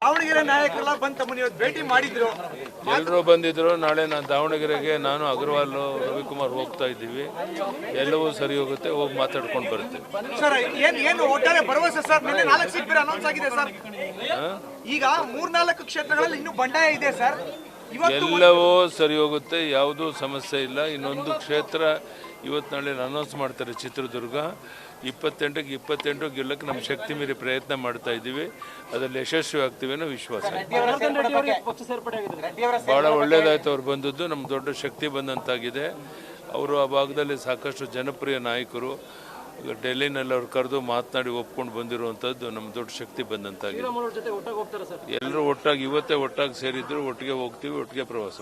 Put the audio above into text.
ದಾವಣಗೆರೆ ನಾಯಕರೆಲ್ಲ ಬಂದು ತಮ್ಮನ್ನು ಇವತ್ತು ಭೇಟಿ ಮಾಡಿದ್ರು. ಎಲ್ಲರೂ ಬಂದಿದ್ರು. ನಾಳೆ ನಾನು ದಾವಣಗೆರೆಗೆ ನಾನು ಅಗರ್ವಾಲ್ ರವಿಕುಮಾರ್ ಹೋಗ್ತಾ ಇದ್ದೀವಿ. ಎಲ್ಲವೂ ಸರಿ ಹೋಗುತ್ತೆ, ಹೋಗಿ ಮಾತಾಡ್ಕೊಂಡು ಬರ್ತೀವಿ. ಸರ್ ಏನು ಒಟ್ಟಾರೆ ಭರವಸೆ ಸರ್? ನಿನ್ನೆ 4 ಸೀಟ್ ಬೇರೆ ಅನೌನ್ಸ್ ಆಗಿದೆ ಸರ್. ಈಗ 3-4 ಕ್ಷೇತ್ರಗಳಲ್ಲಿ ಇನ್ನೂ ಬಂಡಾಯ ಇದೆ ಸರ್. ಎಲ್ಲವೂ ಸರಿ ಹೋಗುತ್ತೆ, ಯಾವುದೂ ಸಮಸ್ಯೆ ಇಲ್ಲ. ಇನ್ನೊಂದು ಕ್ಷೇತ್ರ ಇವತ್ತು ನಾಳೆ ಅನೌನ್ಸ್ ಮಾಡ್ತಾರೆ, ಚಿತ್ರದುರ್ಗ. 28ಕ್ಕೆ 28 ಗೆಲ್ಲಕ್ಕೆ ನಮ್ಮ ಶಕ್ತಿ ಮೀರಿ ಪ್ರಯತ್ನ ಮಾಡ್ತಾ ಇದ್ದೀವಿ. ಅದರಲ್ಲಿ ಯಶಸ್ವಿ ಆಗ್ತೀವಿ ಅನ್ನೋ ವಿಶ್ವಾಸ. ಭಾಳ ಒಳ್ಳೇದಾಯ್ತು ಅವ್ರು ಬಂದದ್ದು, ನಮ್ಗೆ ದೊಡ್ಡ ಶಕ್ತಿ ಬಂದಂತಾಗಿದೆ. ಅವರು ಆ ಭಾಗದಲ್ಲಿ ಸಾಕಷ್ಟು ಜನಪ್ರಿಯ ನಾಯಕರು. ಡೆಲ್ಲಿನಲ್ಲಿ ಅವ್ರು ಕರೆದು ಮಾತನಾಡಿ ಒಪ್ಕೊಂಡು ಬಂದಿರುವಂಥದ್ದು ನಮ್ಮ ದೊಡ್ಡ ಶಕ್ತಿ ಬಂದಂತಾಗಿದೆ. ಎಲ್ಲರೂ ಒಟ್ಟಾಗಿ ಇವತ್ತೇ ಒಟ್ಟಾಗಿ ಸೇರಿದ್ರು, ಒಟ್ಟಿಗೆ ಹೋಗ್ತೀವಿ, ಒಟ್ಟಿಗೆ ಪ್ರವಾಸ.